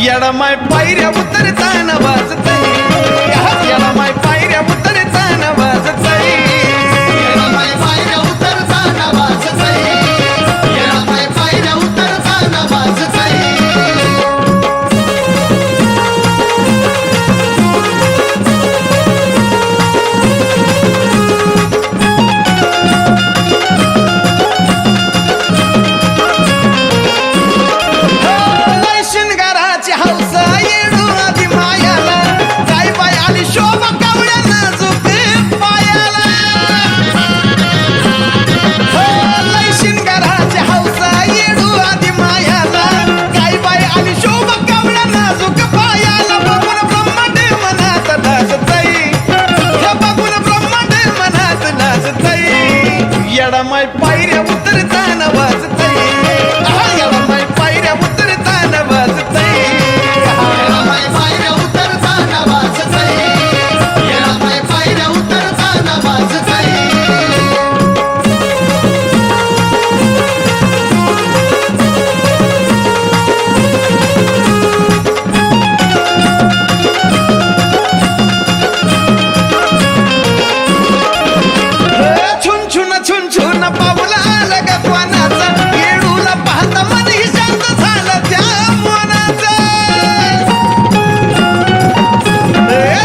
येडमाय पायऱ्या उतरताना वाजतय, येडमाय पायऱ्या उतरताना वाजतय, येडमाय पायऱ्या उतरताना वाजतय, येडमाय पायऱ्या उतरताना वाजतय. लय शिनगाराची हौस येडू आधी मायाला, काय बाय आली शोभा कावळ्या नाजूक पायाला. लय शिनगाराची हौस येडू आधी मायाला, काय बाय आली शोभा कावळ्या नाजूक पायाला. बघून ब्रह्मांड मनात नाचतय, हे बघून ब्रह्मांड मनात नाचतय. येडमाय पायऱ्या उतरताना वाजतय, येडमाय पायऱ्या उतरताना वाजतय. येडमाय पायऱ्या उतरताना वाजतय, येडमाय पायऱ्या उतरताना वाजतय. छुन छुन छुन छुन पाऊल आलं ग कोणाचा, येडूला पाहता मन ही शांत झालं त्या मनाचं.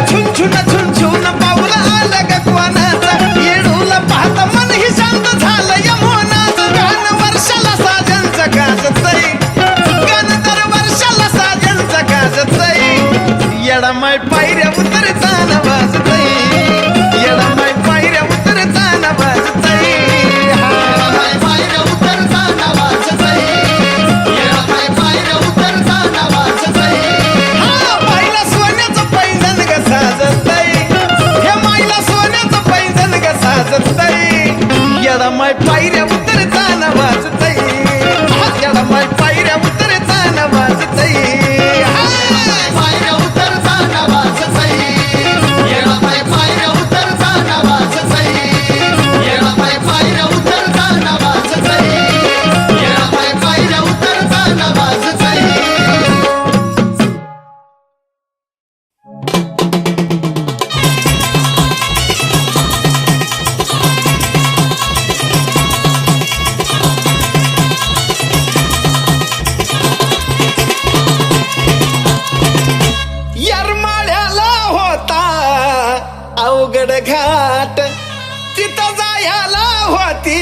छुन छुन छुन छुन पाऊल आलं ग कोणाचा, येडूला पाहता मन ही शांत झालं या मनाचं. गाणं वर्षाला साजनचं गाजतय, गाणं दर वर्षाला साजनचं गाजतय. येडमाय पायऱ्या उतरताना वाजतय, येडमाय पायऱ्या उतरताना वाजतय. येडमाय पायऱ्या उतरताना वाजतय, येडमाय पायऱ्या उतरताना वाजतय. माईला सोन्याचं पैंजण ग साजतय, हे माईला सोन्याचं पैंजण ग साजतय. येडमाय पायऱ्या उतरताना वाजतय, येडमाय पायऱ्या उतरताना वाजतय. येडमाय पायऱ्या उतरताना वाजतय, येडमाय पायऱ्या उतरताना वाजतय, येडमाय पायऱ्या उतरताना वाजतय, येडमाय पायऱ्या उतरताना वाजतय. येरमाळ्याला होता अवघड घाट, तिथं जायला होती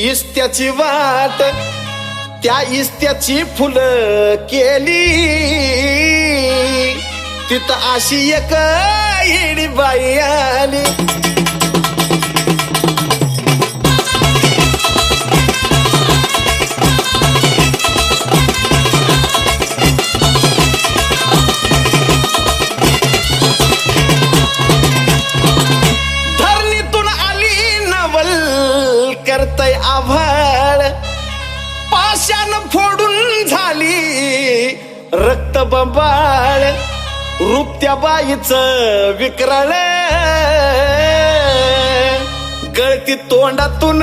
इस्त्याची वाट. त्या इस्त्याची फुलं केली, तिथं अशी एक येडी बाई आली. धरणीतून आली नवल करतय आभाळ, पाशान फोडून झाली रक्त बंबाळ. रूप त्या बाईचं विक्राळ, गळती तोंडातून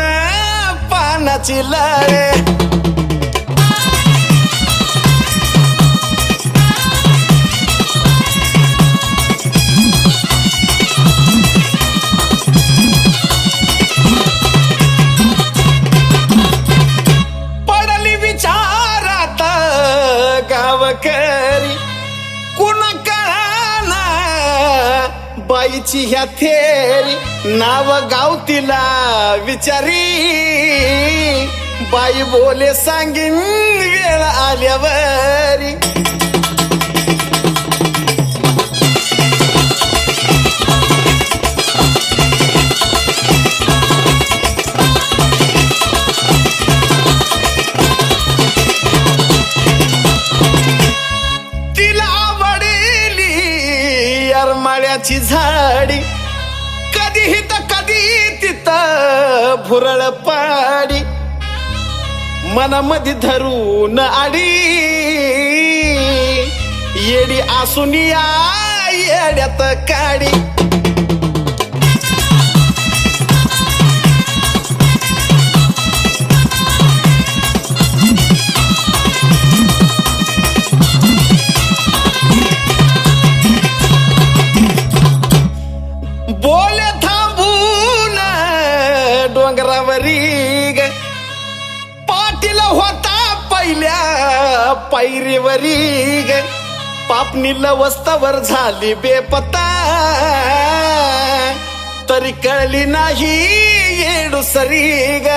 पानाची लाळ. पडली विचारात गावकरी, कुण कळाना बाईची ह्या थेरी. नाव गाव तिला विचारी, बाई बोले सांगीन वेळ आल्यावरी. तिला आवडली येरमाळ्याची झाडी, कधीही तर कधी तिथं भुरळ पाडी. मनामध्ये धरून आडी, येडी आसून या येड्यात काडी. पायरीवरी ग पापणी लवस्तवर झाली बेपत्ता तरी कळली नाही येडूसरी ग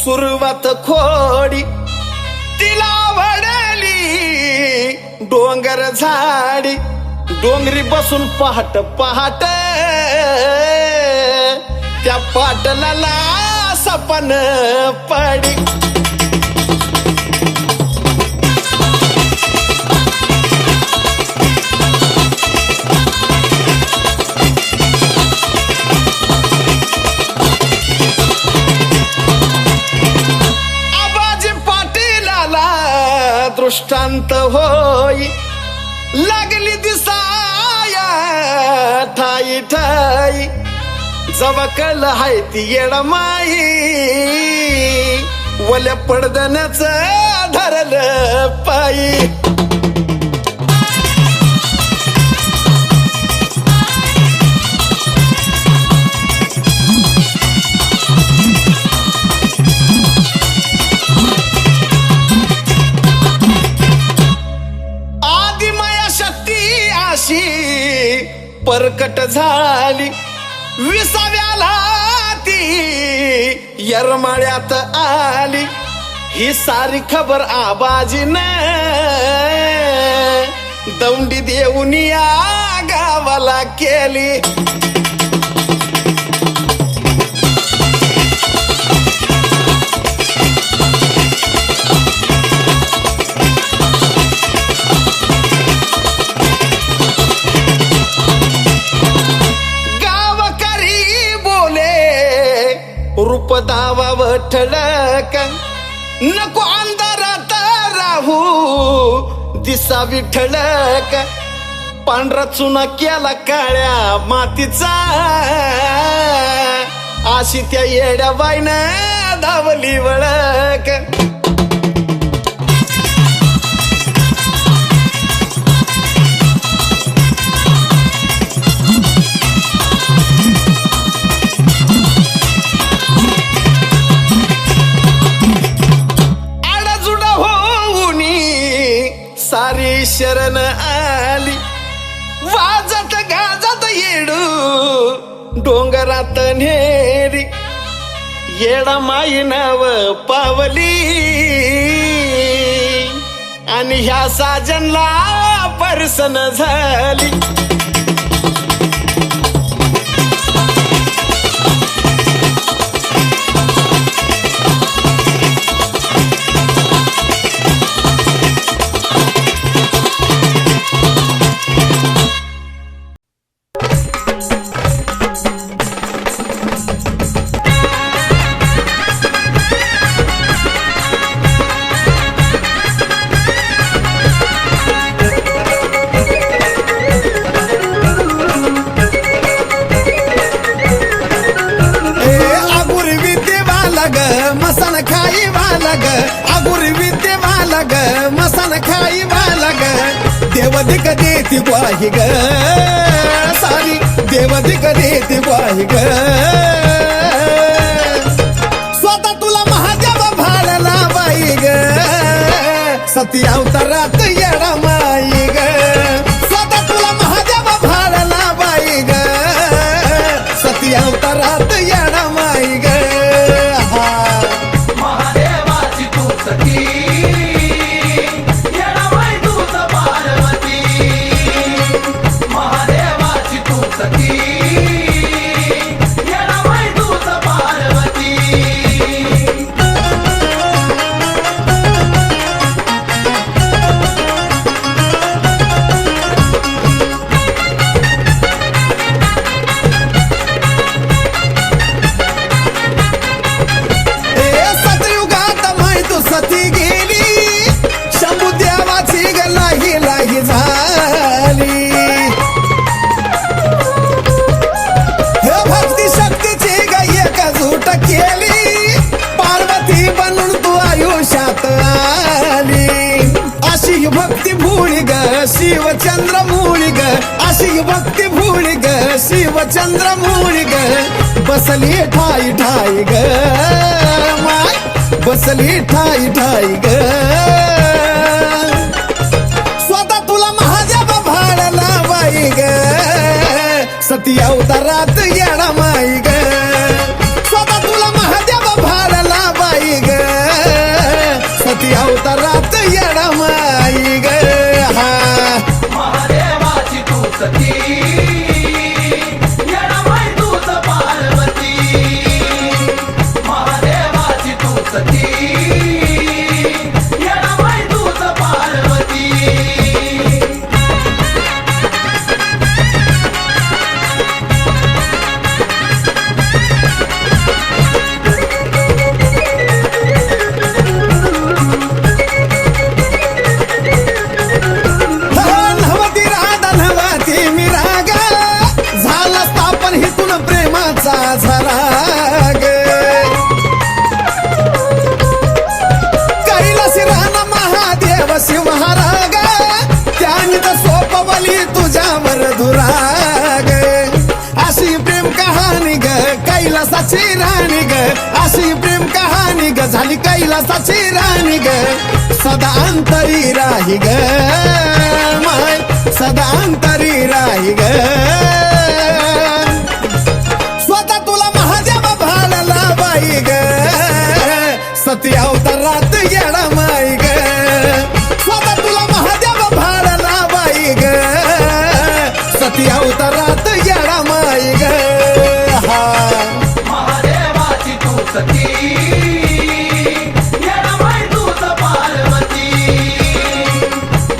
सुरुवात खोडी तिला वडली डोंगर झाडी डोंगरी बसून पहाट पहाट त्या पाटलाला सपन पडी दृष्टांत होई लागली दिसाया ठाई ठाई जवकल हाय ती येडमाई वल्या पडदण्याच धरलं पायी परकट झाली विसाव्याला ती यरमाळ्यात आली ही सारी खबर आबाजीने दौंडी देऊन या गावाला केली रूप दावा ठळक नको अंधारात राहू दिसा विठळक पांढरा चुना केला काळ्या मातीचा अशी त्या येड्या बाईनं धावली वळक सारी शरण आली वाजत गाजत येडू डोंगरात नेरी येडा माई नाव पावली आणि ह्या साजनला परसन झाली मसन खाई वाला ग आगुर विद्येवाला ग मसन खाई वाला ग देवदिक देती ग्वाही ग सारी देवदिक देती ग्वाही ग स्वतः तुला महादेव भाळला बाई ग सती अवतारात येडा माई ग स्वतः तुला महादेव भाळला बाई ग सती अवतारात येडा माई ग शिवचंद्रमूळी ग अशी भक्ती भोळी ग शिवचंद्रमूळी ग बसली ठाई ठाई ग माय बसली ठाई ठाई ग स्वतः तुला महादेव भाडला बाई ग सती अवतारात येणा माई ग स्वतः तुला महादेव भाडला बाई ग सती अवतारात येणा माई ग हा महादेवाची तू सती येणामाई तूच पार्वती महादेवाची तू सती येणामाई तूच पार्वती धनवती राधा धनवती मी राग झाला स्थापन हितून प्रेमाचा झराग कैलासी राणा महादेव शिवहाराग त्याने तर सोपवली तुझ्यावर धुराग अशी प्रेम कहाणी ग कैलासाची राणी ग अशी प्रेम कहाणी ग झाली कैलासाची राणी ग सदा अंतरी राही ग माय सदा अंतरी राही ग स्वतः तुला महादेव भाडला बाई ग सती अवतारात येणा माई ग स्वतः तुला महादेव भाडला बाई ग सती अवतारात येणा माई ग हा महादेवाची तू सती येणामाई तूच पार्वती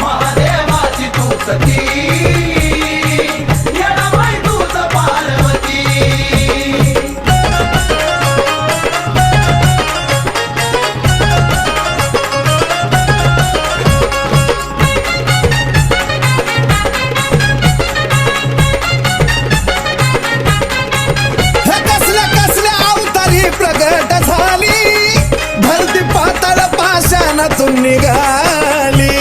महादेवाची तू सती येणामाई तूच पार्वती हे कसल्या कसल्या अवतारी प्रगट झाली धरती पातळ पाषाणातून निघाली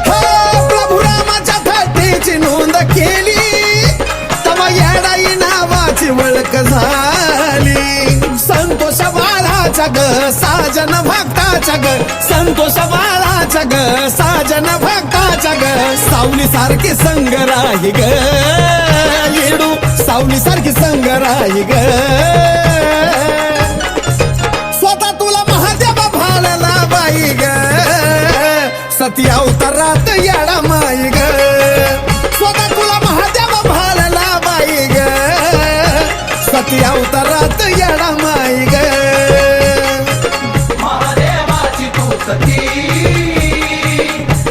हो प्रभू रामाच्या थाटीची नोंद केली तवा येडाई नावाची वळख झाली संतोष बाळाच्या ग साजन भक्ताच्या ग संतोष बाळाच्या ग साजन भक्ताच्या ग सावली सारखी संग राही ग येडू सावली सारखी संग राही ग स्वतः तुला महादेव भाडला बाई ग सती अवतारात येणा माई ग स्वतः तुला महादेव भाडला बाई ग सती अवतारात येणा माई ग महादेवाची तू सती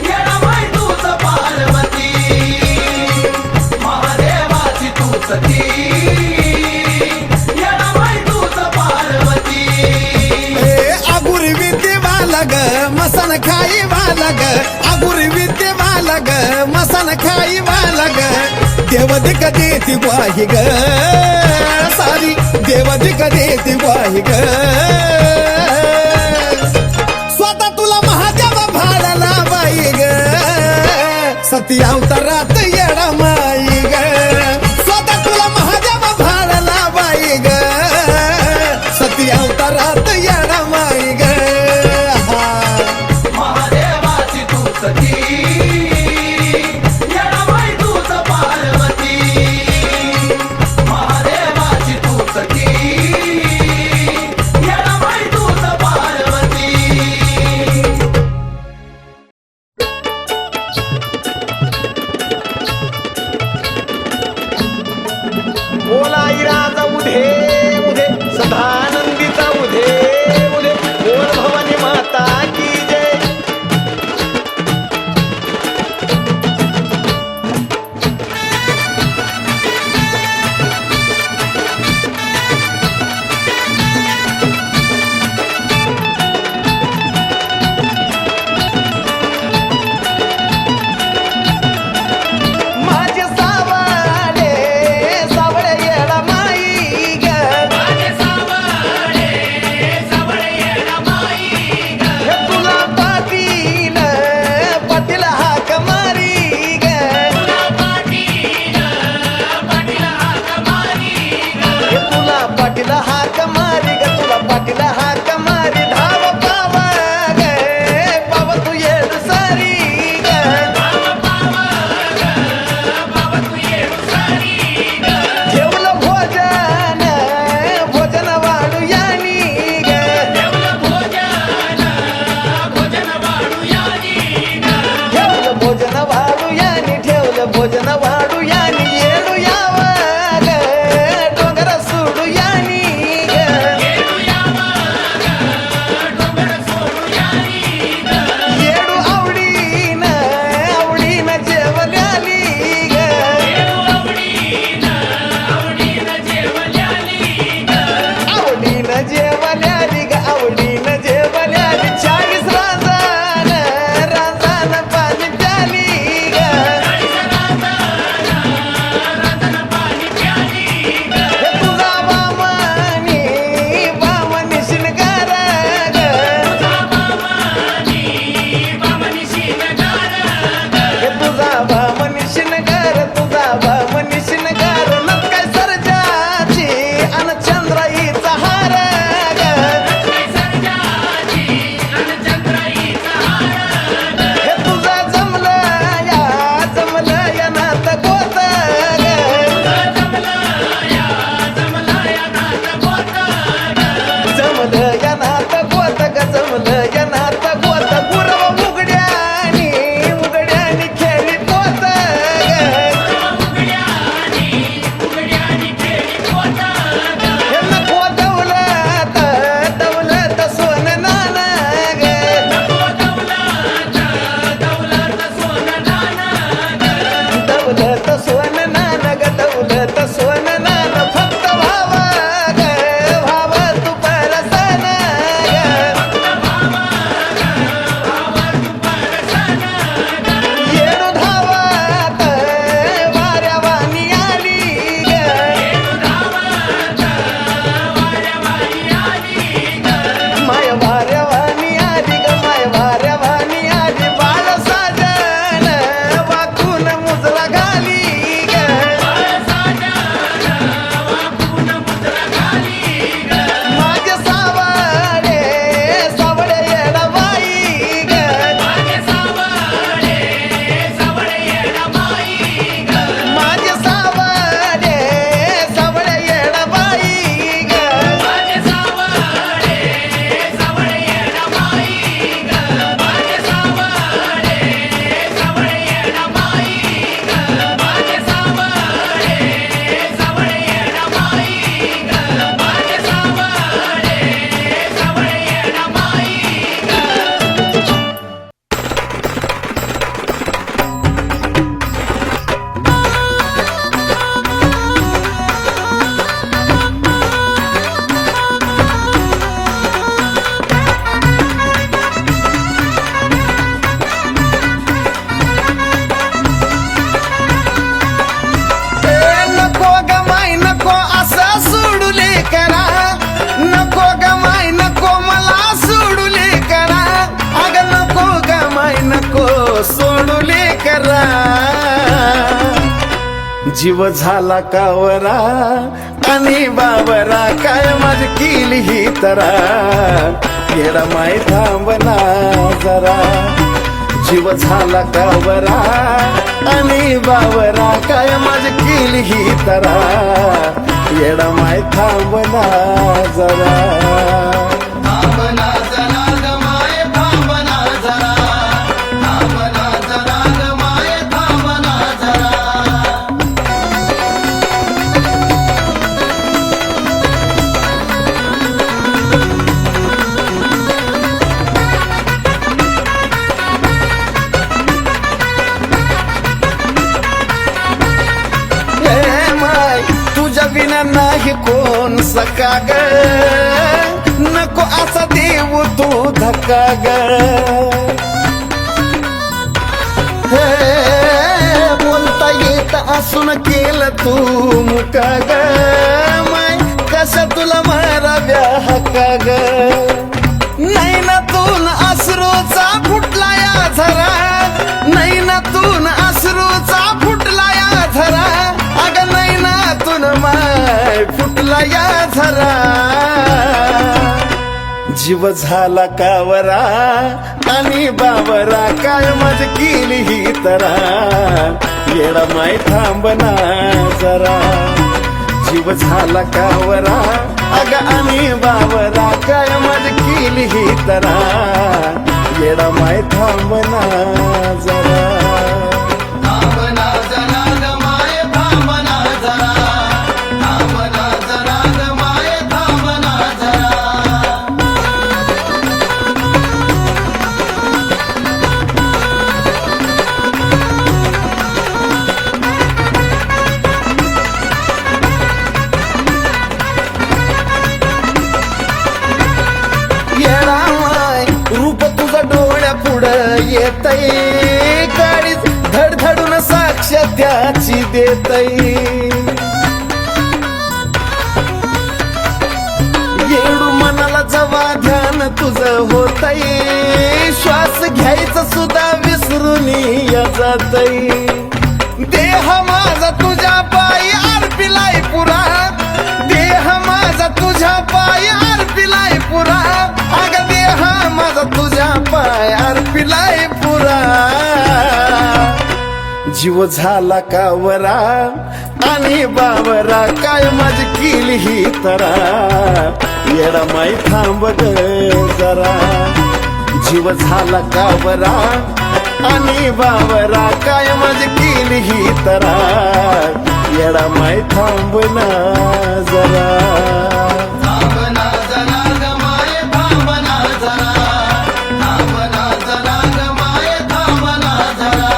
येणामाई तूच पार्वती महादेवाची तू सती येणामाई तूच पार्वती आगुरी विद्ये वाला ग मसन खाई वाला ग आगुरी विद्ये वाला ग मसन खाई वाला ग देवदिक देती ग्वाही ग सारी देवदिक देती ग्वाही ग स्वतः तुला महादेव भाडला बाई ग सती अवतारात येणा माई ग स्वतः तुला महादेव भाडला बाई ग सती अवतारात येणा माई ग हा महादेवाची तू सती येणामाई तूच पार्वती महादेवाची तू सती जीव झाला कावरा आणि बावरा काय माझी केली ही तरा येडा माय थांबना जरा जीव झाला कावरा आणि बावरा काय माझी केली ही तरा येडा माय थांबना जरा थांबना जरा ग माय थांबना जरा थांबना जरा ग माय थांबना जरा ए माय तुझ्या बिना नाही कोण सका ग नको असा देऊ तू धक्का ग हे बोलता येत असून केलं तू मुका ग माय कशा तुला माराव्या हक्का ग नाही ना तून अश्रूचा फुटला या झरा नाही ना तून अश्रूचा फुटला या झरा अग नाही ना तून माय फुटला या झरा जीव झाला कावरा आणि बावरा काय मज केली ही तरा येडा माय थांबना जरा जीव झाला कावरा अग आणि बावरा काय मज केली ही तरा येडा माय थांबना जरा थांबना जरा ग माय थांबना जरा थांबना जरा ग माय थांबना जरा येडा माय रूप तुझा डोळ्या पुढं येतय गाडीत धडधडून साक्ष त्याची देतय येडू मनाला जवा ध्यान तुझं होतय श्वास घ्यायचं सुद्धा विसरून जातय देह माझा तुझ्या पायी अर्पिलाय पुरा देह माझा तुझ्या पायी अर्पिलाय पुरा अग देह माझा तुझ्या पाय अर्पिलाय पुरा जीव झाला कावरा आणि बावरा काय माझी केली ही तरा येडा माय थांब ग जरा जीव झाला कावरा आणि बावरा काय माझी केली ही तरा येडा माय थांबना जरा थांबना जरा ग माय थांबना जरा थांबना जरा ग माय थांबना जरा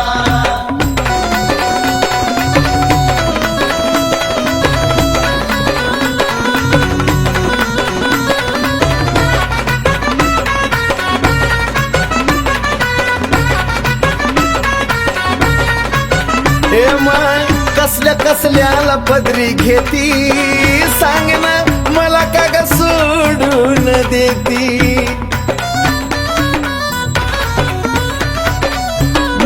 हे माय कसल्या कसल्याला पदरी घेती सांग ना मला का ग सोडून देती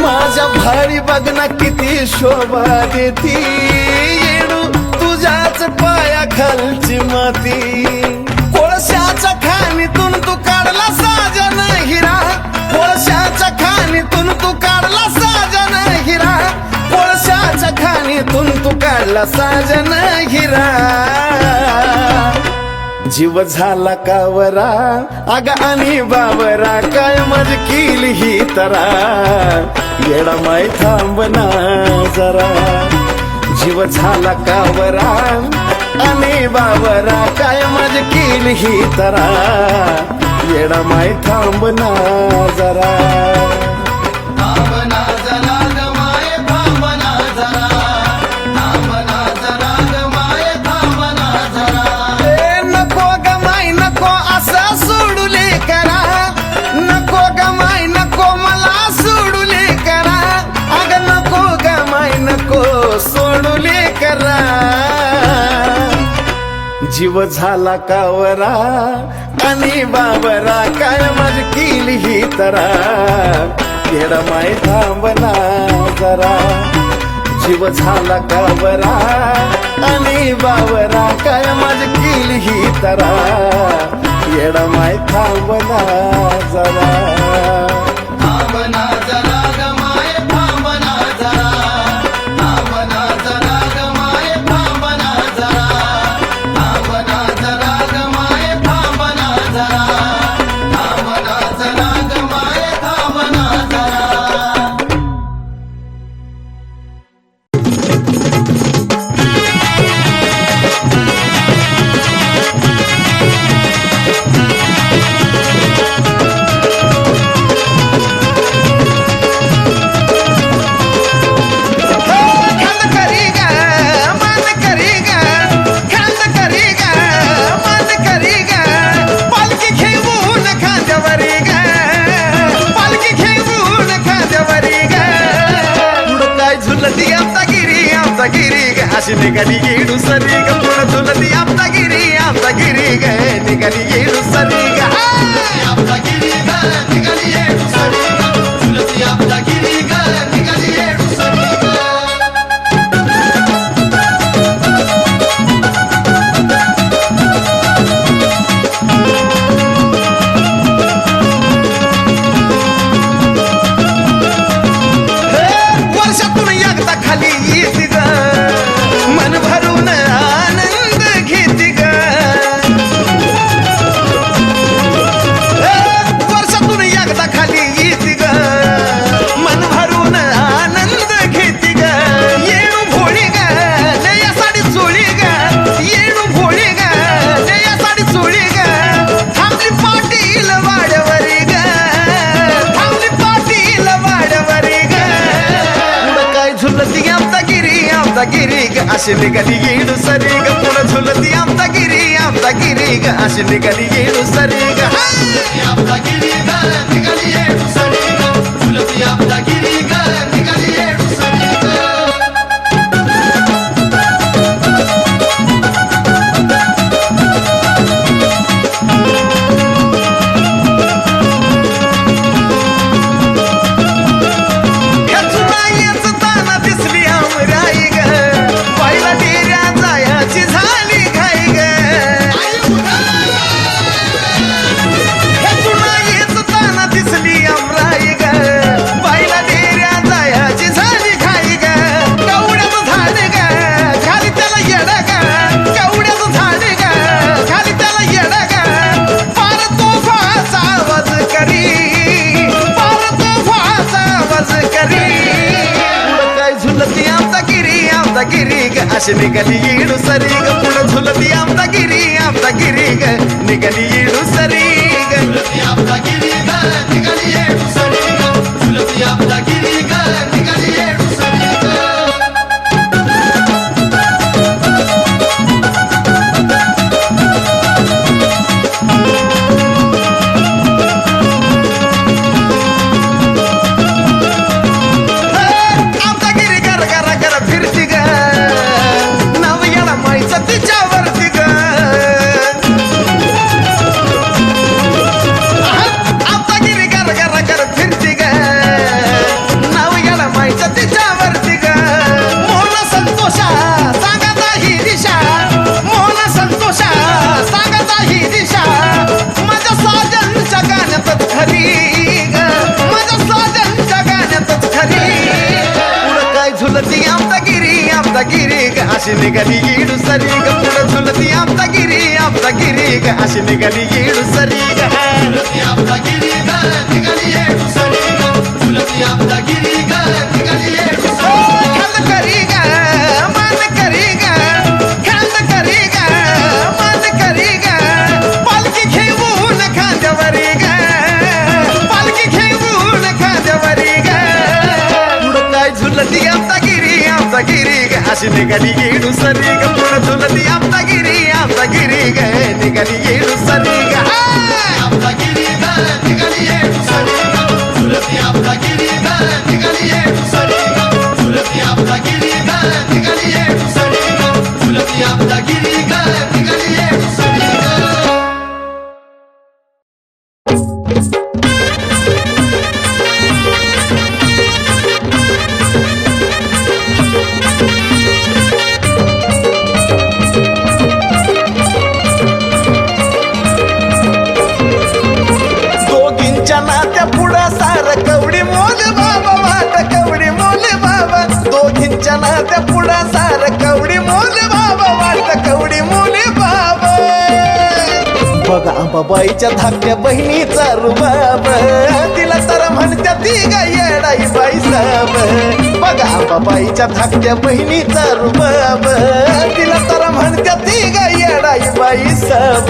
माझ्या भारी बघ ना किती शोभा देती येडू तुझ्याच पाया खालची माती कोळशाच्या खाणीतून तू काढला साजन हिरा कोळशाच्या खाणीतून तू काढला साजन हिरा कोळशाच्या खाणीतून तू काढला साजन हिरा जीव झाला कावरा अग आणि बावरा काय मज केली ही तरा येडा माय थांबना जरा जीव झाला कावरा आणि बावरा काय मज केली ही तरा येडा माय थांबना जरा थांबना जरा ग माय थांबना जरा थांबना जरा ग माय थांबना जरा नको ग माय नको असं सोडूले करा नको ग माय नको मला सोडूले करा अग नको ग माय नको सोडूले करा जीव झाला कावरा आणि बावरा काय मज केली ही तरा येडा माय थांबना जरा जीव झाला कावरा आणि बावरा काय माझी केली ही तरा येडा माय थांबना जरा थांबना जरा ग माय थांबना जरा थांबना जरा ग माय थांबना जरा थांबना जरा ग माय थांबना जरा थांबना जरा ग माय थांबना जरा खांद करी ग मान करी ग खांद करी ग मान करी ग पालखी घेऊन खांद्यावरी ग पालखी घेऊन खांद्यावरी ग पुढं काय झुलती आमचा गिरी ग अशी निघाली येडू सरी ग पुढं झुलती आमचा गिरी ग निघाली येडू सरी ग आपला गिरी ग निघाली येडू सरी ग झुलती आपला गिरी ग निघाली येडू सरी ग वर्षातून एकदा खाली येते ग मन भरून आनंद घेते ग वर्षातून एकदा खाली येते ग मन भरून आनंद घेते ग येणू भोळी ग नया साडी चोळी ग येणू भोळी ग नया साडी चोळी ग थांबली पाटील वाड्यावरी ग थांबली पाटील वाड्यावरी ग पुढं काय झुलती आमचा गिरी ग अशी निघाली येडू सरी ग पुढं झुलती आमचा गिरी ग अशी निघाली येडू सरी ग आपला गिरी ग निघाली येडू सरी ग झुलती आपला गिरी ग निघाली येडू सरी ग खेचुनायच ताना दिसली आमराई ग पहिला डेऱ्या जायाची झाली घाई ग खेचुनायच ताना दिसली आमराई ग पहिला डेऱ्या जायाची झाली घाई ग कवड्याचं झाड ग खाली त्याला येड ग कवड्याचं झाड ग खाली त्याला येड ग पार तोफाचा आवाज करी पार तोफाचा आवाज करी पुढं काय झुलती आमचा गिरी ग अशी निघाली येडू सरी ग पुढं झुलती आमचा गिरी ग निघाली येडू सरी ग झुलती आपला गिरी ग निघाली येडू सरी ग झुलती आपला गिरी ग निघाली येडू सरी ग आमचा गिरी गर गर गर फिरती ग नव येडा माईचा तिच्यावरती ग आमचा गिरी गर गर गर फिरती ग नव येडा माईचा तिच्यावरती ग मोहन संतोषा सांगता ही दिशा मोहन संतोषा सांगता ही दिशा माझ्या साजनच्या गाण्यातच खरी ग माझ्या साजनच्या गाण्यातच खरी पुढं काय झुलती आमचा गिरी ग अशी निघाली येडू सरी ग पुढं झुलती आमचा गिरी ग अशी निघाली येडू सरी ग झुलती आपला गिरी ग निघाली येडू सरी ग झुलती आपला गिरी ग निघाली येडू सरी ग खांद करी ग मान करी ग खांद करी ग मान करी ग पालखी घेऊन खांद्यावरी ग पालखी घेऊन खांद्यावरी ग पुढं काय झुलती आमचा गिरी ग अशी निघाली येडू सरी ग पुढं झुलती आमचा गिरी ग निघाली येडू सरी ग आपला गिरी ग निघाली येडू सरी ग झुलती आपला गिरी ग निघाली येडू सरी ग झुलती आपला गिरी ग निघाली येडू सरी ग झुलती आपला गिरी ग निघाली येडू सरी ग अंबाबाईच्या धाकट्या बहिणीचा रुबाब, तिला तर म्हणत्या ती ग येडाई बाई साब. बघा अंबाबाईच्या धाकट्या बहिणीचा रुबाब, तिला तर म्हणत्या ती ग येडाई बाई साब.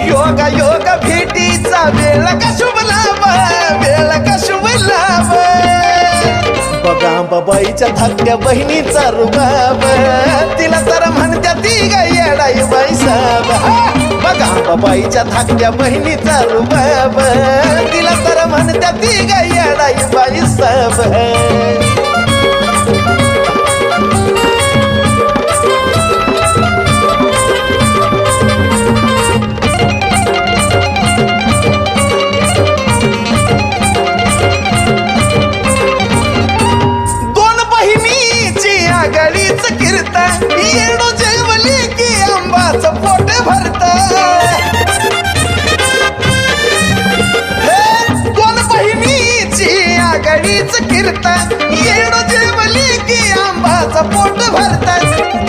योगा योगा भेटीचा वेळ का शुभ लाभ, वेळ का शुभ लाभ. बघा अंबाबाईच्या धाकट्या बहिणीचा रुबाब, तिला तर म्हणत्या ती ग येडाई बाई साब. बघा अंबाबाईच्या धाकट्या बहिणीचा रुबाब, तिला तर म्हणत्या ती ग येडाई बाई साब. येणू जेवली की आंबाचं पोट भरत. दोन बहिणीची आघाडीच कीर्तन, येणू जेवली की आंबाचं पोट भरत.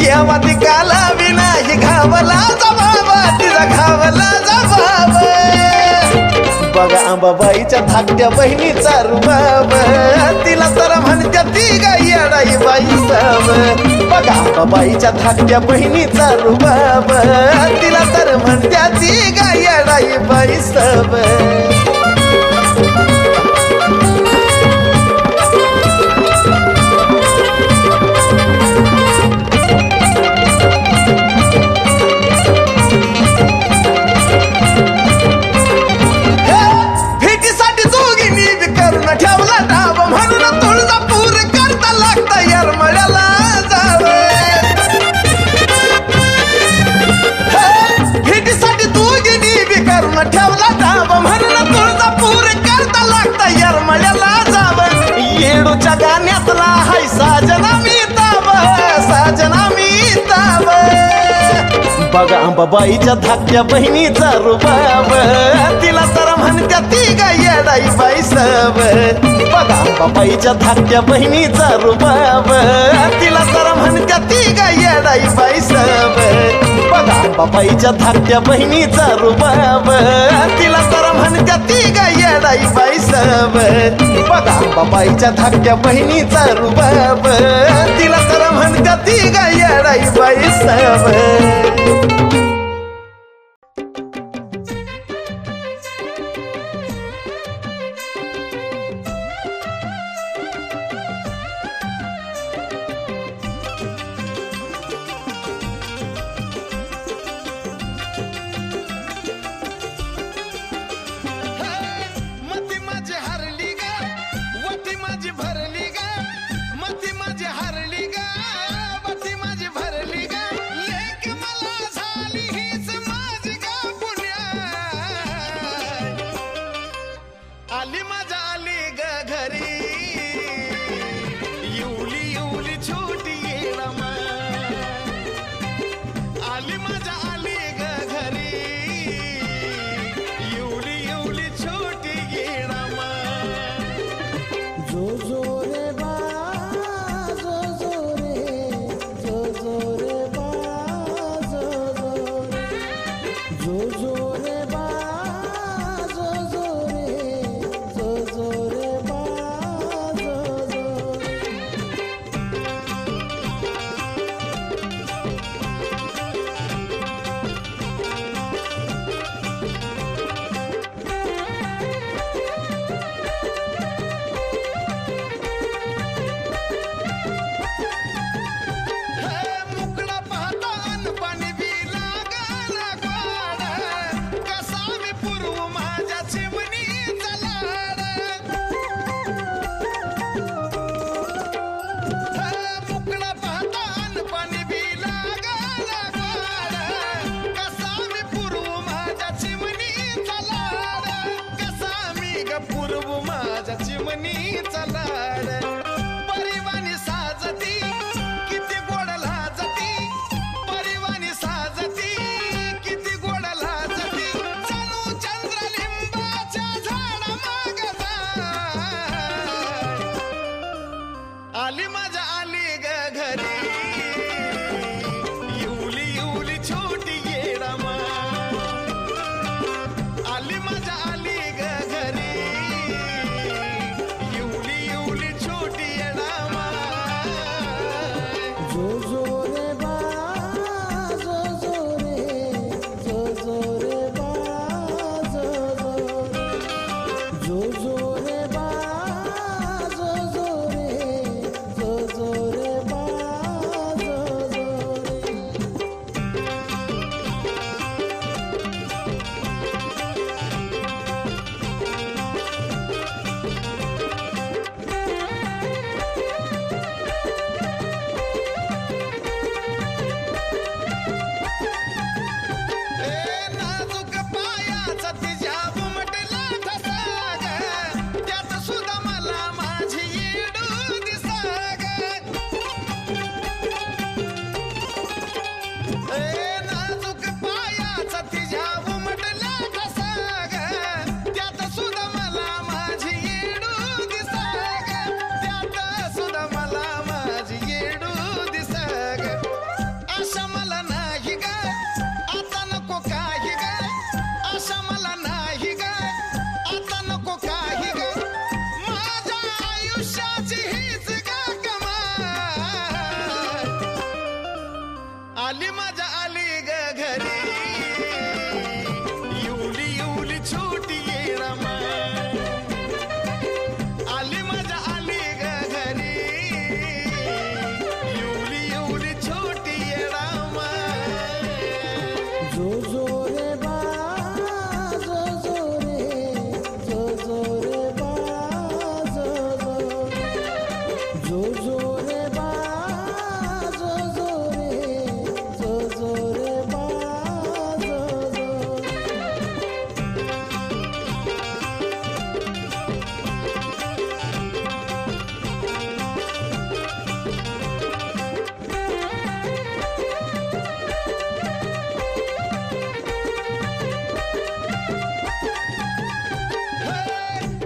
देवा ती काला विनाही घावला जबाब, तिचा घावला जबाब. बघा अंबाबाईच्या धाकट्या बहिणीचा रुबाब, तिला तर म्हणत्या ती ग येडाई बाई साब. बघा अंबाबाईच्या धाकट्या बहिणीचा रुबाब, तिला तर म्हणत्या ती ग येडाई बाई साब. ठेवला डाब म्हणून तुळजापूर करता लागता येरमळ्याला जाव. येडूच्या गाण्यातला हाय साजना मी ताब, साजना मी ताब. बघा अंबाबाईच्या धाकट्या बहिणीचा रुबाब, तिला तर म्हणत्या ती ग येडाई बाई साब. बघा अंबाबाईच्या धाकट्या बहिणीचा रुबाब, तिला तर म्हणत्या ती ग येडाई बाई साब. बघा अंबाबाईच्या धाकट्या बहिणीचा रुबाब, तिला तर म्हणत्या ती ग येडाई बाई साब. बघा अंबाबाईच्या धाकट्या बहिणीचा रुबाब, तिला तर म्हणत्या ती ग येडाई बाई साब. मती माझी हरली ग, मती माझी भरली ग, लेक मला झाली यमुनीचा लाड परिवानी साजती किती गोड लाजती परिवानी साजती किती गोड लाजती जणू चंद्रलिंबाच्या झाडा माग आली माझ्या आली ग घरी येऊली येऊली छोटी येडामा आली माझ्या आली ग घरी येऊली येऊली छोटी येडामा जो जो रे बा जो जो रे जो जो रे बा जो जो जो रे बा जो जो रे जो जो रे बा जो जो रे नाजूक पायाचा तिच्या बुमटला ठसा ग त्यात सुद्धा मला माझी येडू दिसा ग नाजूक पायाचा तिच्या बुमटला ठसा ग त्यात सुद्धा मला माझी येडू दिसा ग त्यात सुद्धा मला माझी येडू दिसा ग अशा मला नाही ग आता नको काही ग अशा मला नाही ग आता नको काही ग माझ्या आयुष्याची हीच ग कमाल आली माझ्या आली ग घरी येऊली येऊली छोटी येडामा आली माझ्या आली ग घरी येऊली येऊली छोटी येडामा जो जो रे बा जो जो रे जो जो रे बा जो जो जो जो रे बा जो जो रे जो जो रे बा जो जो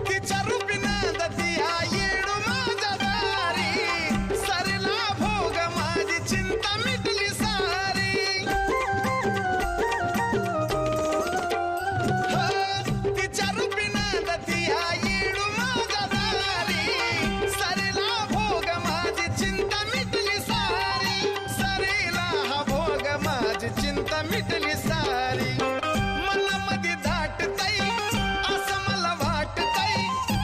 तिच्या रूपीनं दतिया येडू माझ्या दारी सरला भोग माझी चिंता मिटली सारी तिच्या रूपीनं दतिया येडू माझ्या दारी सरला भोग माझी चिंता मिटली सारी सरीला हा भोग माझी चिंता मिटली सारी मनामध्ये दाटतय असं मला वाटतय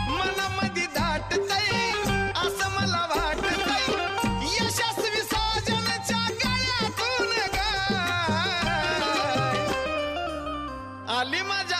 मनामध्ये दाटतय असं मला वाटतय यशस्वी साजनच्या गळ्यातून गाय आली माझ्या